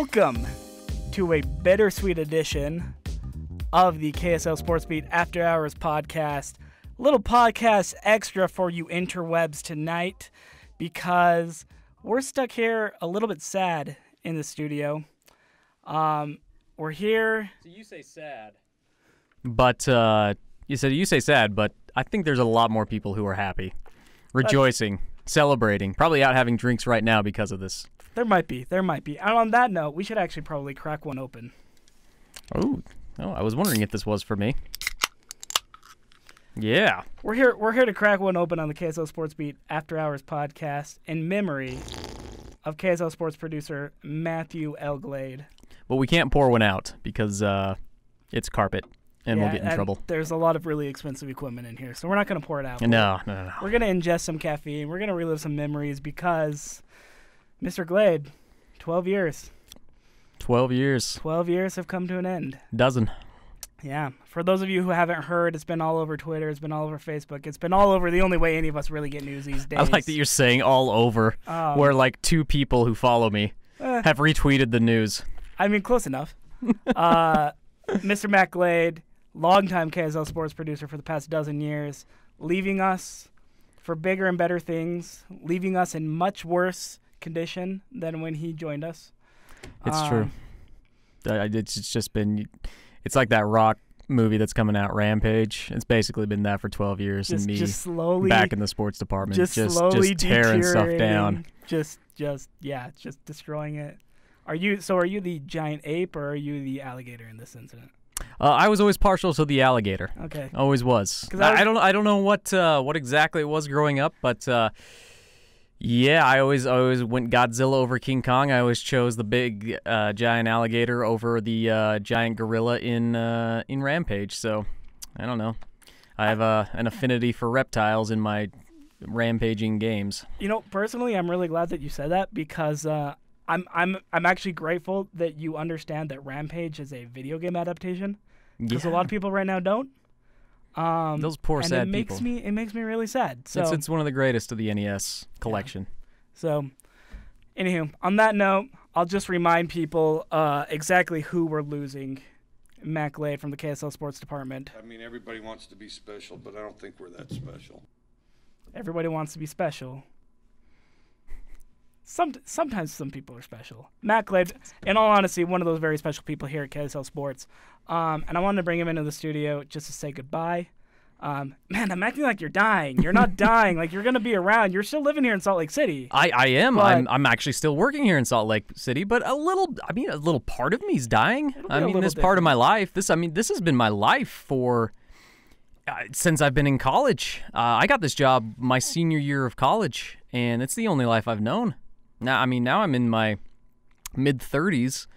Welcome to a bittersweet edition of the KSL Sportsbeat After Hours podcast. A little podcast extra for you interwebs tonight because we're stuck here a little bit sad in the studio. We're here. So you say sad. But you say sad, but I think there's a lot more people who are happy, rejoicing, celebrating, probably out having drinks right now because of this. There might be. And on that note, we should actually probably crack one open. Oh, I was wondering if this was for me. Yeah. We're here to crack one open on the KSL Sportsbeat After Hours podcast in memory of KSL Sports producer Matthew L. Glade. But we can't pour one out because it's carpet and we'll get in trouble. There's a lot of really expensive equipment in here, so we're not going to pour it out. No. We're going to ingest some caffeine. We're going to relive some memories because Mr. Glade, 12 years. 12 years. 12 years have come to an end. Dozen. Yeah. For those of you who haven't heard, it's been all over Twitter. It's been all over Facebook. It's been all over the only way any of us really get news these days. I like that you're saying all over, where like two people who follow me have retweeted the news. I mean, close enough. Mr. Matt Glade, longtime KSL sports producer for the past dozen years, leaving us for bigger and better things, leaving us in much worse condition than when he joined us. It's true. It's just been, it's like that Rock movie that's coming out, Rampage. It's basically been that for 12 years, and me just slowly back in the sports department, just slowly tearing stuff down. Just destroying it. Are you the giant ape or are you the alligator in this incident? I was always partial to the alligator. Okay. Always was. I don't know what exactly it was growing up, but yeah, I always went Godzilla over King Kong. I always chose the big giant alligator over the giant gorilla in Rampage. So I don't know. I have an affinity for reptiles in my rampaging games. You know, personally, I'm really glad that you said that because I'm actually grateful that you understand that Rampage is a video game adaptation because a lot of people right now don't. Those poor sad people. It makes me really sad. So it's one of the greatest of the NES collection. Yeah. So, anywho, on that note, I'll just remind people exactly who we're losing. Matt Glade from the KSL Sports Department. I mean, everybody wants to be special, but I don't think we're that special. Everybody wants to be special. Sometimes some people are special. Matt Glade, in all honesty, one of those very special people here at KSL Sports. And I wanted to bring him into the studio just to say goodbye. Man, I'm acting like you're dying. You're not dying. Like, you're going to be around. You're still living here in Salt Lake City. I am. I'm actually still working here in Salt Lake City, but a little part of me's dying. This part of my life. This has been my life for since I've been in college. I got this job my senior year of college, and it's the only life I've known. Now I'm in my mid-30s.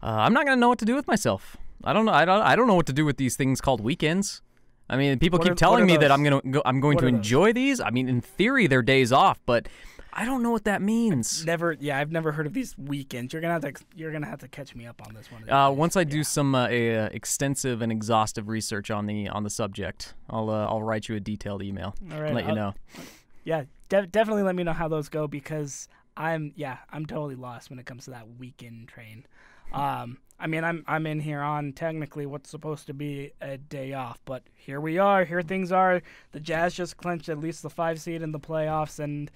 I'm not gonna know what to do with myself. I don't know what to do with these things called weekends. I mean, people keep telling me that I'm going to enjoy these. I mean, in theory, they're days off, but I don't know what that means. I've never heard of these weekends. You're gonna have to catch me up on this one. Once I do some extensive and exhaustive research on the subject, I'll write you a detailed email. All right, and let you know. Yeah, definitely let me know how those go because I'm totally lost when it comes to that weekend train. I mean, I'm in here on technically what's supposed to be a day off, but here we are. Here things are. The Jazz just clinched at least the 5 seed in the playoffs, and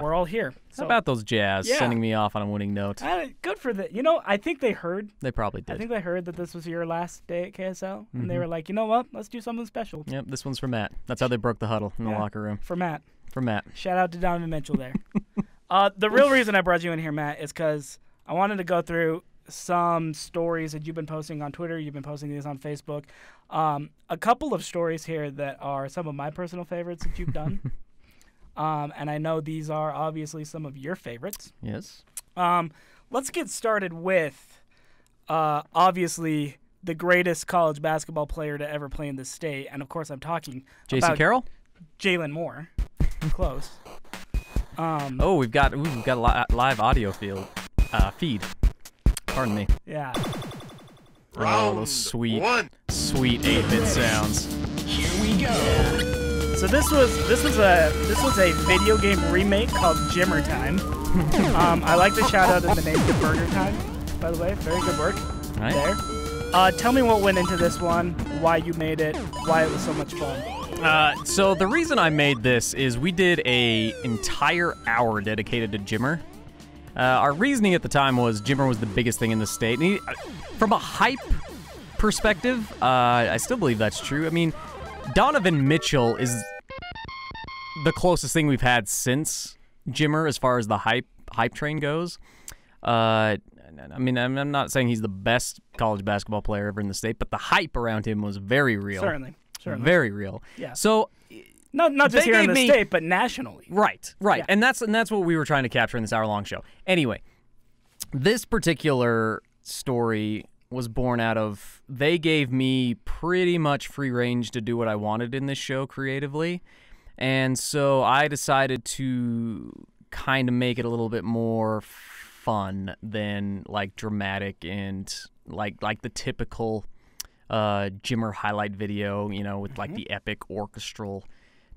we're all here. So, how about those Jazz sending me off on a winning note? Good for that. You know, I think they heard. They probably did. I think they heard that this was your last day at KSL, and they were like, you know what? Let's do something special. Yep, this one's for Matt. That's how they broke the huddle in the locker room. For Matt. Shout out to Donovan Mitchell there. The real reason I brought you in here, Matt, is because I wanted to go through some stories that you've been posting on Twitter. You've been posting these on Facebook. A couple of stories here that are some of my personal favorites that you've done. And I know these are obviously some of your favorites. Yes. Let's get started with, obviously, the greatest college basketball player to ever play in this state. And, of course, I'm talking J.C. Carroll? Jalen Moore. Close. We've got a live audio feed. Pardon me. Yeah. Round sweet 8-bit sounds. Here we go. So this was a video game remake called Jimmer Time. I like the shout out in the name of Burger Time. by the way. Very good work Right. there. Tell me what went into this one, why you made it, why it was so much fun. So the reason I made this is we did a entire hour dedicated to Jimmer. Our reasoning at the time was Jimmer was the biggest thing in the state. And from a hype perspective, I still believe that's true. I mean, Donovan Mitchell is the closest thing we've had since Jimmer as far as the hype train goes. I mean, I'm not saying he's the best college basketball player ever in the state, but the hype around him was very real. Certainly. Very real. Yeah. So not just here in the state, but nationally. Right. Yeah. And that's what we were trying to capture in this hour-long show. Anyway, this particular story was born out of, they gave me pretty much free range to do what I wanted in this show creatively. And so I decided to kind of make it a little bit more fun than like dramatic and like the typical Jimmer highlight video, you know, with like the epic orchestral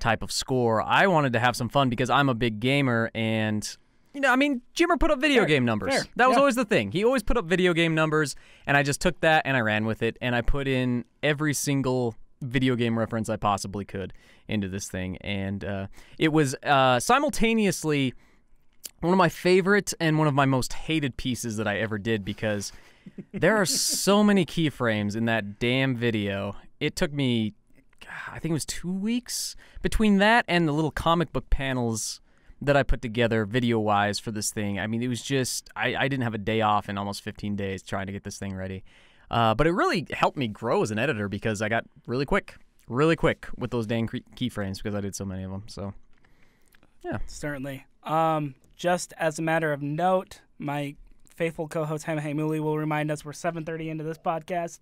type of score. I wanted to have some fun because I'm a big gamer, and you know, I mean, Jimmer put up video game numbers. Fair. That was always the thing. He always put up video game numbers, and I just took that and I ran with it, and I put in every single video game reference I possibly could into this thing, and it was simultaneously one of my favorite and one of my most hated pieces that I ever did, because there are so many keyframes in that damn video. It took me, I think it was 2 weeks between that and the little comic book panels that I put together video-wise for this thing. I mean, it was just, I didn't have a day off in almost 15 days trying to get this thing ready. But it really helped me grow as an editor because I got really quick with those dang keyframes because I did so many of them. So, yeah. Certainly. Just as a matter of note, my faithful co-host Hema Haimuli will remind us we're 7:30 into this podcast.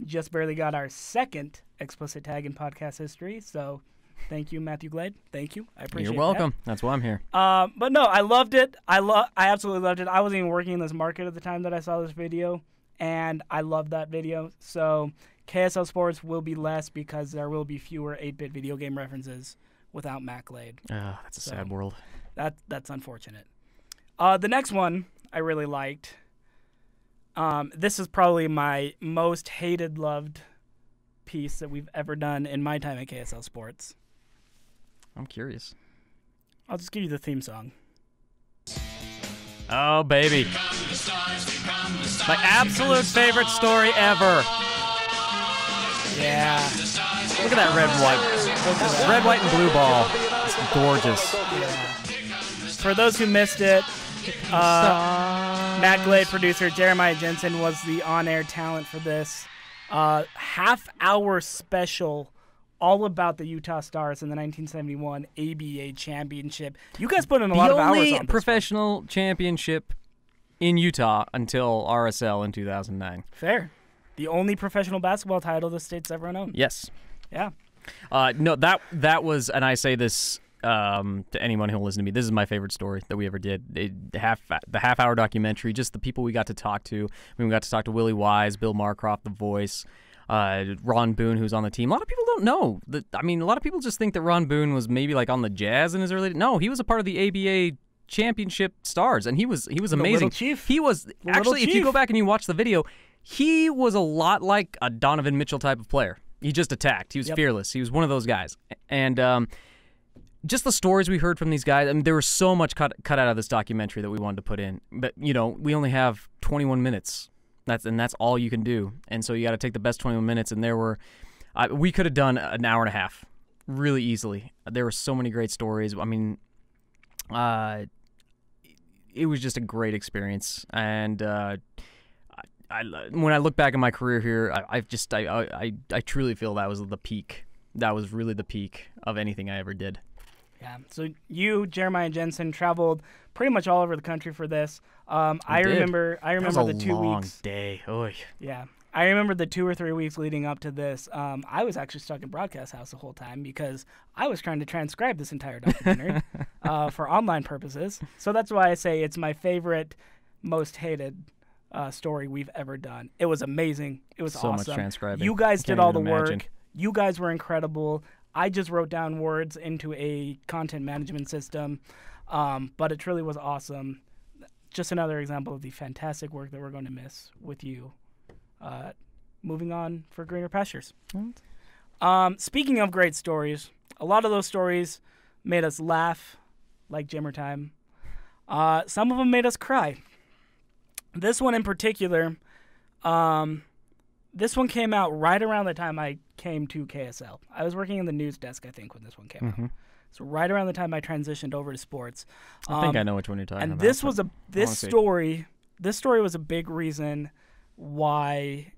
Just barely got our second explicit tag in podcast history. So thank you, Matthew Glade. Thank you. I appreciate it. You're welcome. That's why I'm here. But no, I loved it. I absolutely loved it. I wasn't even working in this market at the time that I saw this video, and I loved that video. So KSL Sports will be less because there will be fewer 8-bit video game references without Matt Glade. That's a sad world. That's unfortunate. The next one I really liked. This is probably my most hated, loved piece that we've ever done in my time at KSL Sports. I'm curious. I'll just give you the theme song. Oh, baby. My absolute favorite story ever. Yeah. Look at that red, white. Red, white, and blue ball. It's gorgeous. Yeah. For those who missed it, Matt Glade, producer, Jeremiah Jensen was the on-air talent for this half-hour special all about the Utah Stars in the 1971 ABA championship. You guys put in a lot of hours on this. The only professional championship in Utah until RSL in 2009. Fair. The only professional basketball title the state's ever owned. Yes. Yeah. No, that was, and I say this to anyone who'll listen to me, this is my favorite story that we ever did. The half-hour documentary, just the people we got to talk to. We got to talk to Willie Wise, Bill Marcroft, the voice, Ron Boone, who's on the team. A lot of people don't know. A lot of people just think that Ron Boone was maybe like on the Jazz in his early. No, he was a part of the ABA championship Stars, and he was amazing. Little Chief. He was actually, if you go back and you watch the video, he was a lot like a Donovan Mitchell type of player. He just attacked. He was fearless. He was one of those guys. And just the stories we heard from these guys, I mean, there was so much cut out of this documentary that we wanted to put in. But, you know, we only have 21 minutes. That's all you can do. And so you got to take the best 21 minutes. And there were we could have done an hour and a half really easily. There were so many great stories. I mean, it was just a great experience. And when I look back at my career here, I truly feel that was the peak. That was really the peak of anything I ever did. Yeah. So you, Jeremiah Jensen, traveled pretty much all over the country for this. I remember that was the 2 long weeks. Day. Oy. Yeah. I remember the 2 or 3 weeks leading up to this. I was actually stuck in broadcast house the whole time because I was trying to transcribe this entire documentary for online purposes. So that's why I say it's my favorite, most hated story we've ever done. It was amazing. It was so awesome. Much transcribing. You guys did all the imagine. work. You guys were incredible. I just wrote down words into a content management system, but it truly was awesome. just another example of the fantastic work that we're going to miss with you. Moving on for greener pastures. Speaking of great stories, a lot of those stories made us laugh like Jimmer time. Some of them made us cry. This one in particular, this one came out right around the time I came to KSL. I was working in the news desk, I think, when this one came out. So right around the time I transitioned over to sports. I think I know which one you're talking and about. And this story was a big reason why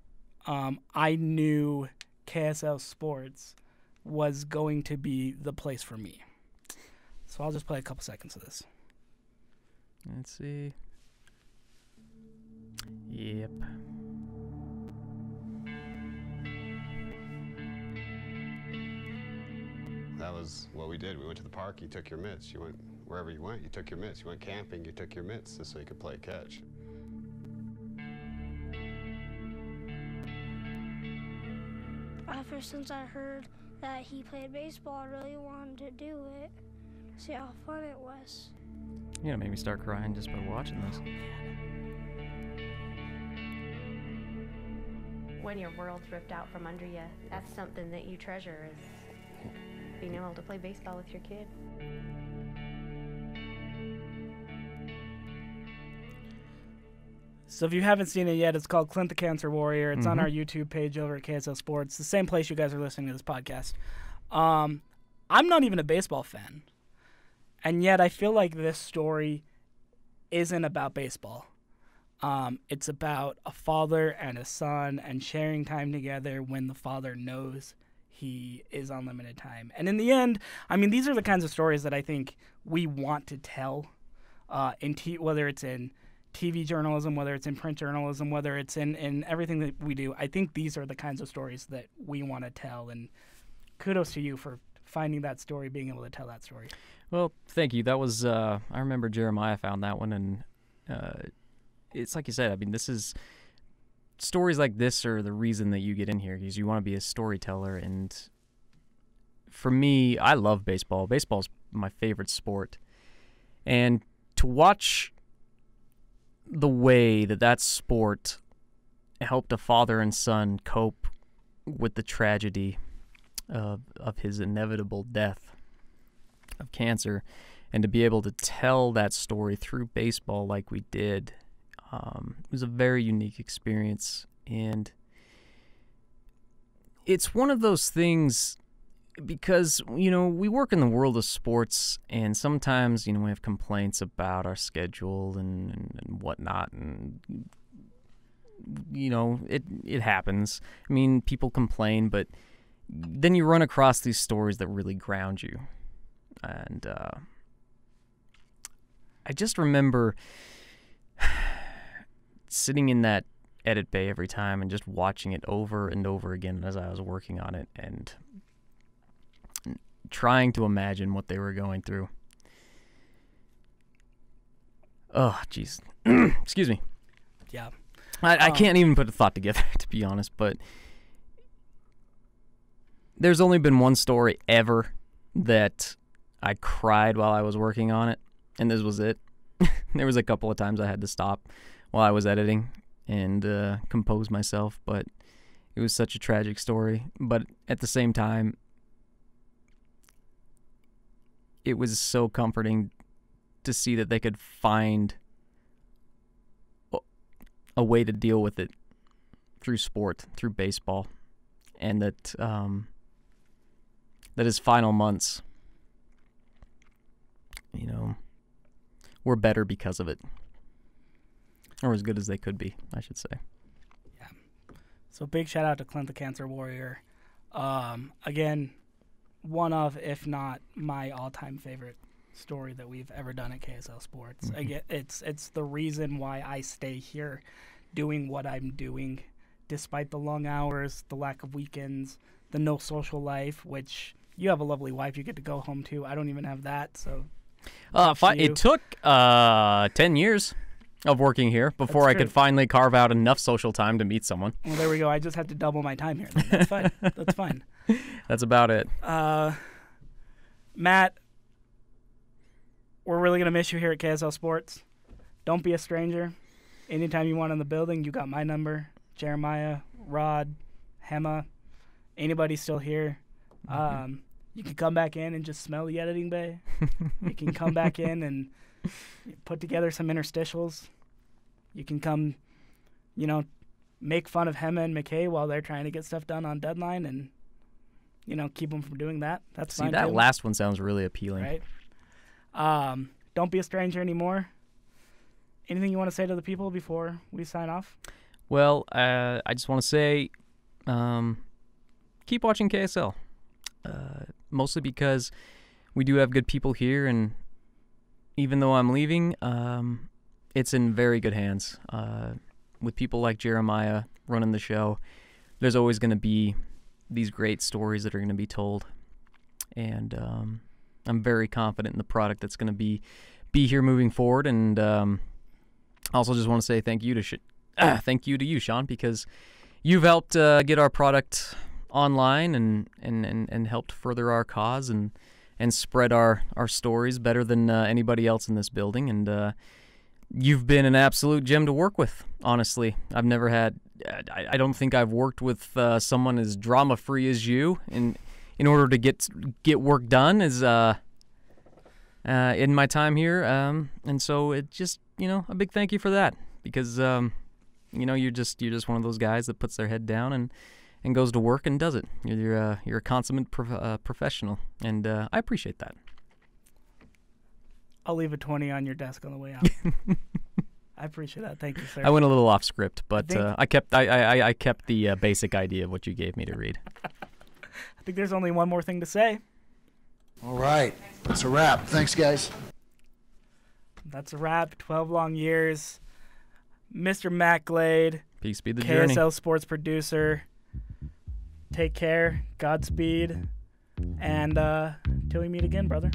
I knew KSL Sports was going to be the place for me. So I'll just play a couple seconds of this. Let's see. Yep. That was what we did. We went to the park, you took your mitts. You went wherever you went, you took your mitts. You went camping, you took your mitts just so you could play catch. Ever since I heard that he played baseball, I really wanted to do it. See how fun it was. You're gonna make me start crying just by watching this. When your world's ripped out from under you, that's something that you treasure, is being able to play baseball with your kid. So if you haven't seen it yet, it's called Clint the Cancer Warrior. It's on our YouTube page over at KSL Sports, the same place you guys are listening to this podcast. I'm not even a baseball fan, and yet I feel like this story isn't about baseball. It's about a father and a son and sharing time together when the father knows he is on limited time. And in the end, I mean, these are the kinds of stories that I think we want to tell, whether it's in TV journalism, whether it's in print journalism, whether it's in everything that we do. I think these are the kinds of stories that we want to tell, and kudos to you for finding that story, being able to tell that story. Well, thank you. That was, I remember Jeremiah found that one, and it's like you said, I mean, this is, stories like this are the reason that you get in here, because you want to be a storyteller, and for me, I love baseball. Baseball's my favorite sport, and to watch the way that sport helped a father and son cope with the tragedy of his inevitable death of cancer, and to be able to tell that story through baseball like we did, it was a very unique experience. And it's one of those things, because, you know, we work in the world of sports, and sometimes, you know, we have complaints about our schedule and whatnot, and, you know, it happens. I mean, people complain, but then you run across these stories that really ground you. And I just remember sitting in that edit bay every time and just watching it over and over again as I was working on it, and trying to imagine what they were going through. Oh, jeez. Excuse me. Yeah. I can't even put a thought together, to be honest, but there's only been one story ever that I cried while I was working on it, and this was it. There was a couple of times I had to stop while I was editing and compose myself, but it was such a tragic story. But at the same time, it was so comforting to see that they could find a way to deal with it through sport, through baseball, and that his final months, you know, were better because of it, or as good as they could be, I should say. Yeah. So big shout out to Clint the Cancer Warrior. Again, one of, if not my all-time favorite story that we've ever done at KSL Sports. Again, it's the reason why I stay here doing what I'm doing, despite the long hours, the lack of weekends, the no social life, which you have a lovely wife you get to go home to. I don't even have that, so... It took 10 years of working here before I could finally carve out enough social time to meet someone. Well, there we go. I just have to double my time here. That's fine. That's fine. That's about it. Matt, we're really going to miss you here at KSL Sports. don't be a stranger. Anytime you want in the building, you got my number. Jeremiah, Rod, Hema, anybody still here. You can come back in and just smell the editing bay. You can come back in and put together some interstitials. You can come, make fun of Hema and McKay while they're trying to get stuff done on deadline and, keep them from doing that. That's fine. See, that too. last one sounds really appealing. Right. Don't be a stranger anymore. Anything you want to say to the people before we sign off? Well, I just want to say, keep watching KSL. Mostly because we do have good people here, and even though I'm leaving, it's in very good hands. With people like Jeremiah running the show, there's always going to be these great stories that are going to be told, and I'm very confident in the product that's going to be here moving forward. And I also just want to say thank you to you, Sean, because you've helped get our product online and helped further our cause and spread our stories better than anybody else in this building. And you've been an absolute gem to work with, honestly. I've never had I don't think I've worked with someone as drama-free as you in order to get work done as in my time here. And so it just, a big thank you for that, because you're just one of those guys that puts their head down and goes to work and does it. You're a consummate professional, and I appreciate that. I'll leave a 20 on your desk on the way out. I appreciate that. Thank you, sir. I went a little off script, but I kept the basic idea of what you gave me to read. I think there's only one more thing to say. All right. That's a wrap. Thanks, guys. That's a wrap. 12 long years. Mr. Matt Glade. Peace be the KSL journey. KSL Sports producer. Take care. Godspeed. And till we meet again, brother.